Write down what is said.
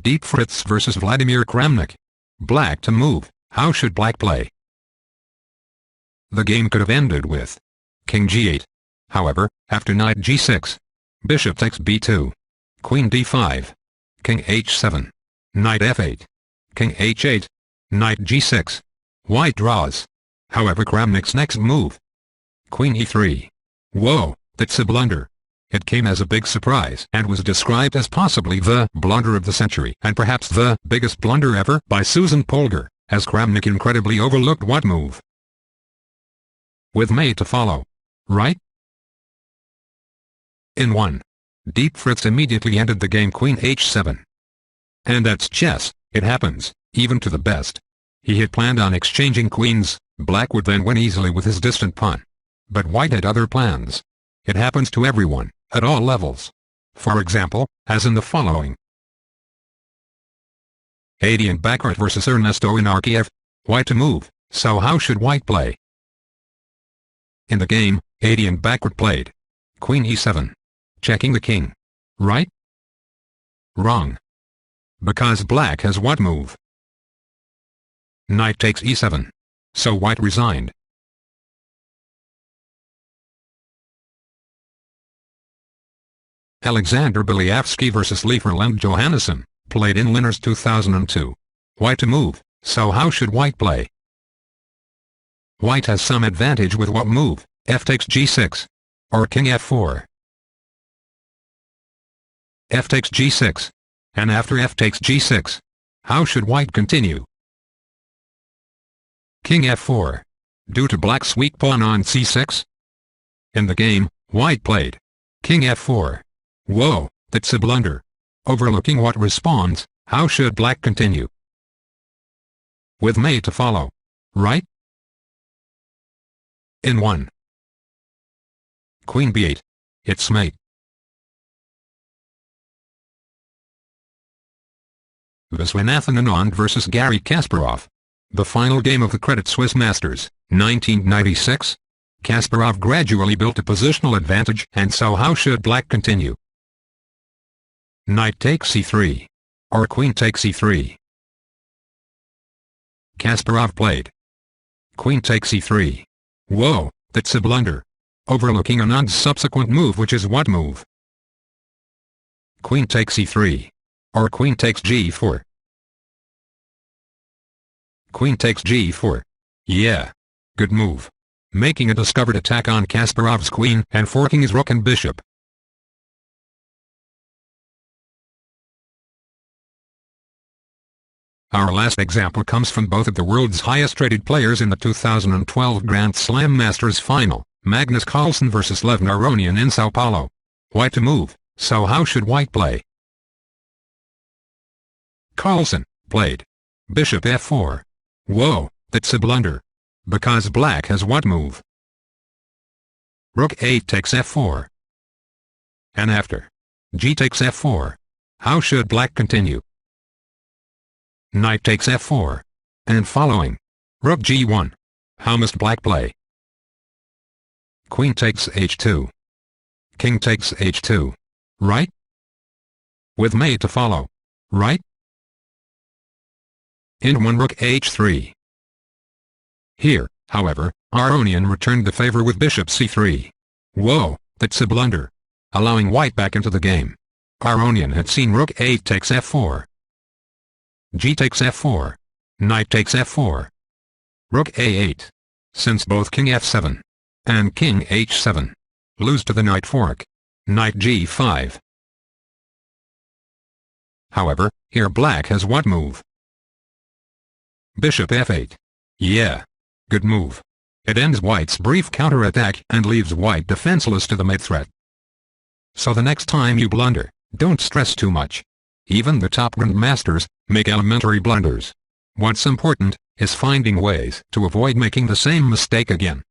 Deep Fritz versus Vladimir Kramnik. Black to move, how should black play? The game could have ended with King g8. However, after knight g6, bishop takes b2, queen d5, king h7, knight f8, king h8, knight g6. White draws. However, Kramnik's next move, queen e3. Whoa, that's a blunder. It came as a big surprise and was described as possibly the blunder of the century and perhaps the biggest blunder ever by Susan Polgar, as Kramnik incredibly overlooked what move. With mate to follow. Right? In 1. Deep Fritz immediately ended the game queen h7. And that's chess, it happens, even to the best. He had planned on exchanging queens, black would then win easily with his distant pawn. But white had other plans. It happens to everyone, at all levels. For example, as in the following. Étienne Bacrot versus Ernesto Inarkiev. White to move, so how should white play? In the game, Étienne Bacrot played queen e7, checking the king. Right? Wrong. Because black has what move? Knight takes e7. So white resigned. Alexander Beliavsky versus Leif Erlend Johannessen, played in Linners 2002. White to move, so how should white play? White has some advantage with what move, f takes g6, or king f4. F takes g6, and after f takes g6, how should white continue? King f4, due to black's weak pawn on c6. In the game, white played king f4. Whoa, that's a blunder. Overlooking what responds, how should black continue? With mate to follow. Right? In 1. Queen b8. It's mate. Viswanathan Anand versus Garry Kasparov. The final game of the Credit Suisse Masters, 1996. Kasparov gradually built a positional advantage, and so how should black continue? Knight takes c3. Or queen takes e3. Kasparov played queen takes e3. Whoa, that's a blunder. Overlooking Anand's subsequent move, which is what move? Queen takes e3. Or queen takes g4. Queen takes g4. Yeah. Good move. Making a discovered attack on Kasparov's queen and forking his rook and bishop. Our last example comes from both of the world's highest-rated players in the 2012 Grand Slam Masters final, Magnus Carlsen versus Levon Aronian in Sao Paulo. White to move, so how should white play? Carlsen played bishop f4. Whoa, that's a blunder. Because black has what move? Rook 8 takes f4. And after g takes f4, how should black continue? Knight takes f4. And following, rook g1. How must black play? Queen takes h2. King takes h2. Right? With mate to follow. Right? In 1 rook h3. Here, however, Aronian returned the favor with bishop c3. Whoa, that's a blunder. Allowing white back into the game. Aronian had seen rook 8 takes f4. G takes f4. Knight takes f4. Rook a8. Since both king f7 and king h7 lose to the knight fork. Knight g5. However, here black has what move? Bishop f8. Yeah. Good move. It ends white's brief counterattack and leaves white defenseless to the mate threat. So the next time you blunder, don't stress too much. Even the top grandmasters make elementary blunders. What's important is finding ways to avoid making the same mistake again.